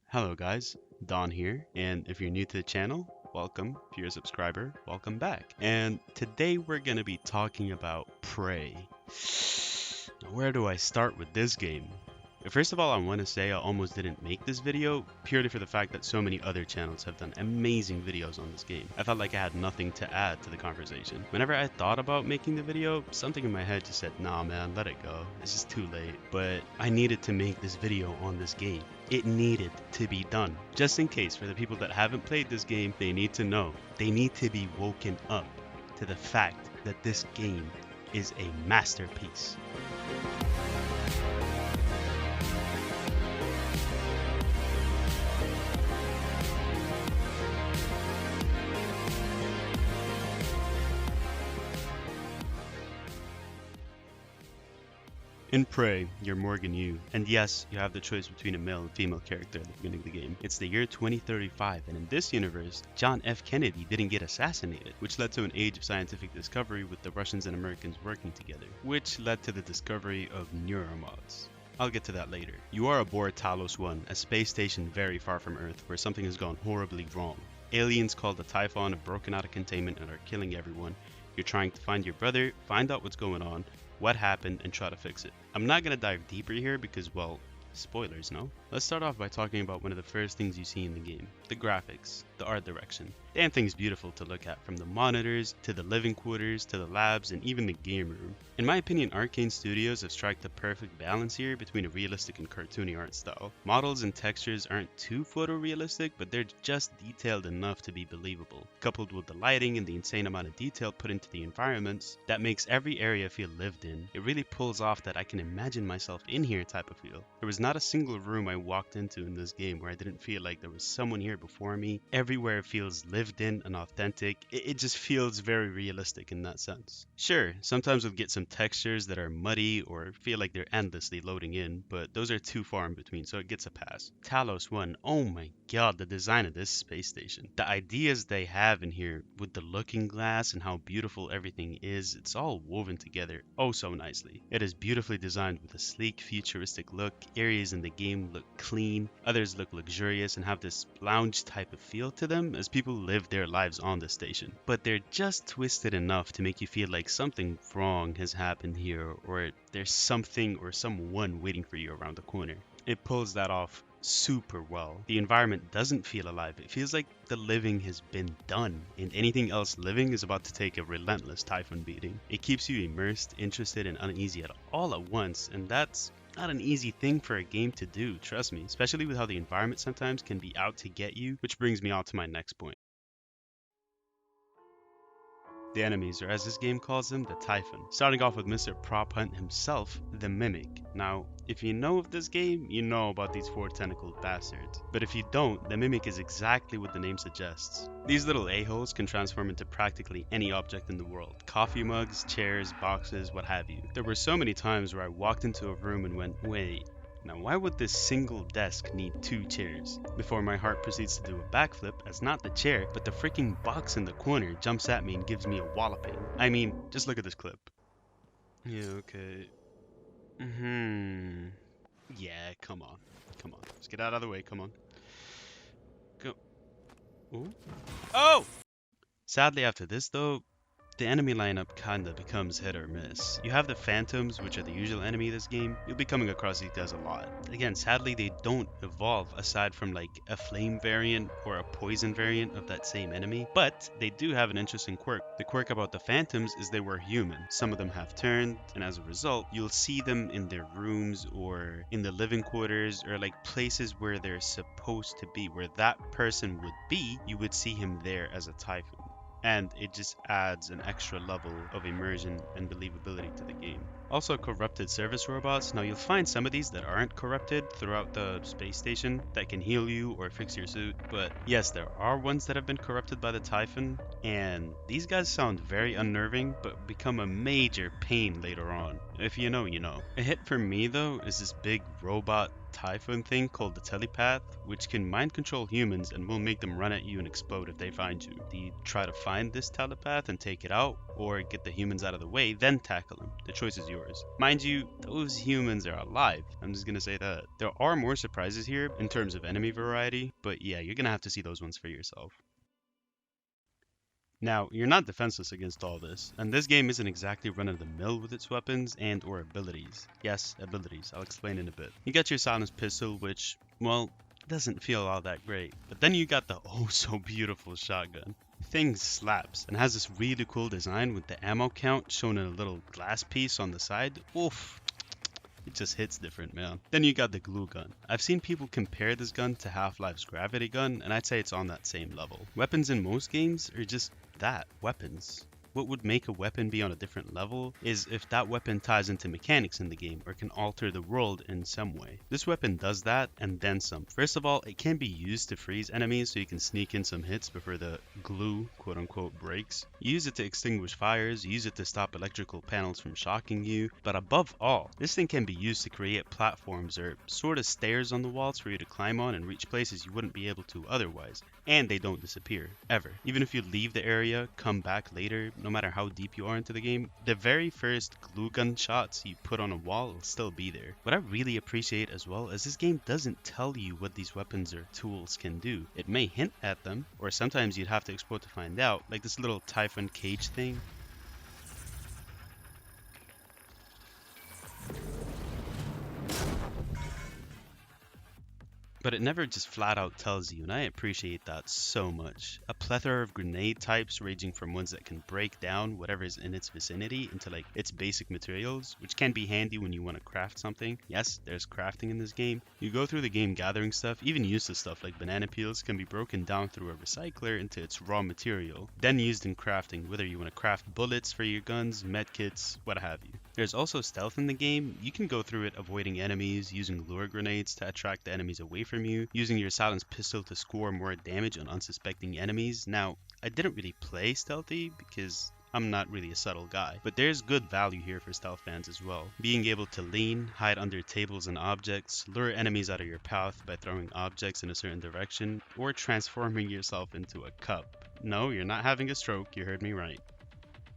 Hello guys, Don here, and if you're new to the channel, welcome. If you're a subscriber, welcome back. And today we're gonna be talking about Prey. Now, where do I start with this game? First of all, I want to say I almost didn't make this video purely for the fact that so many other channels have done amazing videos on this game. I felt like I had nothing to add to the conversation. Whenever I thought about making the video, something in my head just said, nah man, let it go. It's just too late. But I needed to make this video on this game. It needed to be done. Just in case, for the people that haven't played this game, they need to know. They need to be woken up to the fact that this game is a masterpiece. In Prey, you're Morgan Yu, and yes, you have the choice between a male and female character at the beginning of the game. It's the year 2035, and in this universe, John F. Kennedy didn't get assassinated, which led to an age of scientific discovery with the Russians and Americans working together, which led to the discovery of neuromods. I'll get to that later. You are aboard Talos 1, a space station very far from Earth, where something has gone horribly wrong. Aliens called the Typhon have broken out of containment and are killing everyone. You're trying to find your brother, find out what's going on, what happened, and try to fix it. I'm not going to dive deeper here because, well, spoilers, no? Let's start off by talking about one of the first things you see in the game, the graphics, the art direction. Damn thing's beautiful to look at, from the monitors, to the living quarters, to the labs, and even the game room. In my opinion, Arkane Studios have struck the perfect balance here between a realistic and cartoony art style. Models and textures aren't too photorealistic, but they're just detailed enough to be believable. Coupled with the lighting and the insane amount of detail put into the environments, that makes every area feel lived in. It really pulls off that I can imagine myself in here type of feel. There was not a single room I walked into in this game where I didn't feel like there was someone here before me. Everywhere feels lived in and authentic. It just feels very realistic in that sense. Sure, sometimes we'll get some textures that are muddy or feel like they're endlessly loading in, but those are too far in between, so it gets a pass. Talos 1, oh my god, the design of this space station. The ideas they have in here with the looking glass and how beautiful everything is, it's all woven together oh so nicely. It is beautifully designed with a sleek, futuristic look. Areas in the game look clean, others look luxurious and have this lounge type of feel to them as people live their lives on the station. But they're just twisted enough to make you feel like something wrong has happened here, or there's something or someone waiting for you around the corner. It pulls that off super well. The environment doesn't feel alive. It feels like the living has been done, and anything else living is about to take a relentless typhoon beating. It keeps you immersed, interested, and uneasy all at once, and that's not an easy thing for a game to do, trust me, especially with how the environment sometimes can be out to get you, which brings me on to my next point. The enemies, or as this game calls them, the Typhon. Starting off with Mr. Prop Hunt himself, the Mimic. Now, if you know of this game, you know about these four tentacled bastards. But if you don't, the Mimic is exactly what the name suggests. These little a-holes can transform into practically any object in the world. Coffee mugs, chairs, boxes, what have you. There were so many times where I walked into a room and went, wait, now why would this single desk need two chairs? Before my heart proceeds to do a backflip, as not the chair, but the freaking box in the corner jumps at me and gives me a walloping. I mean, just look at this clip. Yeah, okay. Yeah, come on. Come on. Let's get out of the way, come on. Go. Ooh. Oh! Sadly after this though, the enemy lineup kinda becomes hit or miss. You have the Phantoms, which are the usual enemy of this game. You'll be coming across these guys a lot. Again, sadly they don't evolve aside from like a flame variant or a poison variant of that same enemy, but they do have an interesting quirk. The quirk about the Phantoms is they were human. Some of them have turned, and as a result, you'll see them in their rooms or in the living quarters or like places where they're supposed to be. Where that person would be, you would see him there as a Typhon. And it just adds an extra level of immersion and believability to the game. Also, corrupted service robots. Now you'll find some of these that aren't corrupted throughout the space station that can heal you or fix your suit, but yes, there are ones that have been corrupted by the Typhon, and these guys sound very unnerving but become a major pain later on. If you know, you know. A hit for me though is this big robot typhoon thing called the telepath, which can mind control humans and will make them run at you and explode if they find you. Do you try to find this telepath and take it out, or get the humans out of the way, then tackle them? The choice is yours. Mind you, those humans are alive. I'm just gonna say that. There are more surprises here in terms of enemy variety, but yeah, you're gonna have to see those ones for yourself. Now, you're not defenseless against all this, and this game isn't exactly run-of-the-mill with its weapons and or abilities. Yes, abilities, I'll explain in a bit. You got your silenced pistol, which, well, doesn't feel all that great. But then you got the oh so beautiful shotgun. Thing slaps and has this really cool design with the ammo count shown in a little glass piece on the side. Oof. It just hits different, man. Then you got the glue gun. I've seen people compare this gun to Half-Life's gravity gun, and I'd say it's on that same level. Weapons in most games are just that, weapons. What would make a weapon be on a different level is if that weapon ties into mechanics in the game or can alter the world in some way. This weapon does that and then some. First of all, it can be used to freeze enemies so you can sneak in some hits before the glue quote unquote breaks. You use it to extinguish fires, you use it to stop electrical panels from shocking you, but above all, this thing can be used to create platforms or sort of stairs on the walls for you to climb on and reach places you wouldn't be able to otherwise. And they don't disappear, ever. Even if you leave the area, come back later, no matter how deep you are into the game, the very first glue gun shots you put on a wall will still be there. What I really appreciate as well is this game doesn't tell you what these weapons or tools can do. It may hint at them, or sometimes you'd have to explore to find out, like this little typhoon cage thing. But it never just flat out tells you, and I appreciate that so much. A plethora of grenade types ranging from ones that can break down whatever is in its vicinity into like its basic materials, which can be handy when you want to craft something. Yes, there's crafting in this game. You go through the game gathering stuff, even useless stuff like banana peels can be broken down through a recycler into its raw material, then used in crafting, whether you want to craft bullets for your guns, medkits, what have you. There's also stealth in the game. You can go through it avoiding enemies, using lure grenades to attract the enemies away from you, using your silenced pistol to score more damage on unsuspecting enemies. Now, I didn't really play stealthy because I'm not really a subtle guy, but there's good value here for stealth fans as well. Being able to lean, hide under tables and objects, lure enemies out of your path by throwing objects in a certain direction, or transforming yourself into a cup. No, you're not having a stroke, you heard me right.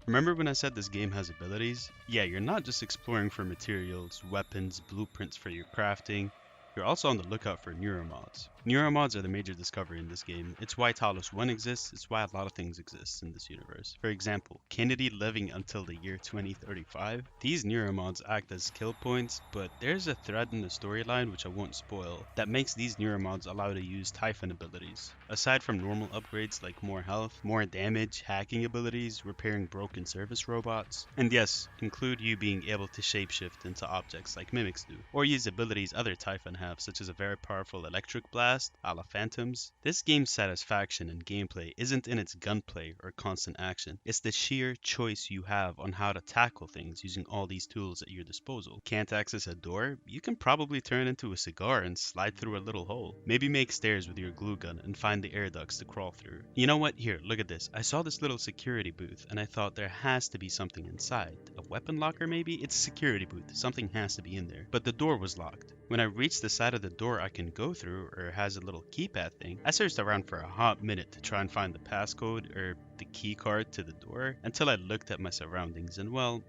Remember when I said this game has abilities? Yeah, you're not just exploring for materials, weapons, blueprints for your crafting. You're also on the lookout for neuromods. Neuromods are the major discovery in this game. It's why Talos 1 exists, it's why a lot of things exist in this universe. For example, Kennedy living until the year 2035. These neuromods act as skill points, but there's a thread in the storyline, which I won't spoil, that makes these neuromods allow to use Typhon abilities. Aside from normal upgrades like more health, more damage, hacking abilities, repairing broken service robots, and yes, include you being able to shapeshift into objects like mimics do, or use abilities other Typhon have, such as a very powerful electric blast, a la Phantoms. This game's satisfaction and gameplay isn't in its gunplay or constant action. It's the sheer choice you have on how to tackle things using all these tools at your disposal. Can't access a door? You can probably turn into a cigar and slide through a little hole. Maybe make stairs with your glue gun and find the air ducts to crawl through. You know what? Here, look at this. I saw this little security booth and I thought there has to be something inside. A weapon locker maybe? It's a security booth. Something has to be in there. But the door was locked. When I reached the side of the door I can go through, or has a little keypad thing, I searched around for a hot minute to try and find the passcode or the key card to the door until I looked at my surroundings and well,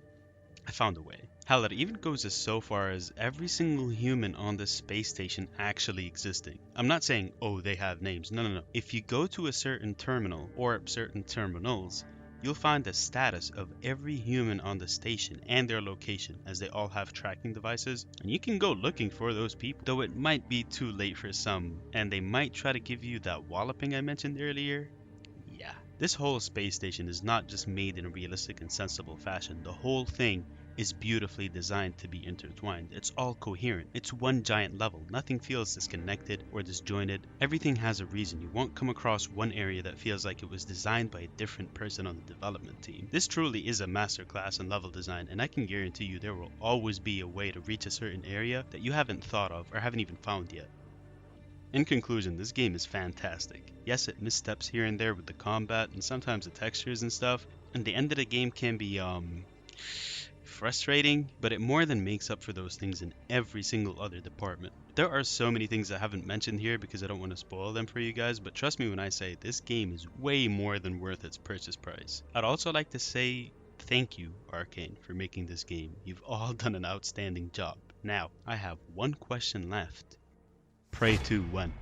I found a way. Hell, it even goes as so far as every single human on this space station actually existing. I'm not saying, oh, they have names. No. If you go to a certain terminal or certain terminals, you'll find the status of every human on the station and their location, as they all have tracking devices, and you can go looking for those people, though it might be too late for some, and they might try to give you that walloping I mentioned earlier. Yeah. This whole space station is not just made in a realistic and sensible fashion. The whole thing is beautifully designed to be intertwined. It's all coherent. It's one giant level. Nothing feels disconnected or disjointed. Everything has a reason. You won't come across one area that feels like it was designed by a different person on the development team. This truly is a masterclass in level design, and I can guarantee you there will always be a way to reach a certain area that you haven't thought of or haven't even found yet. In conclusion, this game is fantastic. Yes, it missteps here and there with the combat and sometimes the textures and stuff, and the end of the game can be, frustrating, but it more than makes up for those things in every single other department. There are so many things I haven't mentioned here because I don't want to spoil them for you guys, but trust me when I say this game is way more than worth its purchase price. I'd also like to say thank you, Arkane, for making this game. You've all done an outstanding job. Now, I have one question left. Prey 2 when?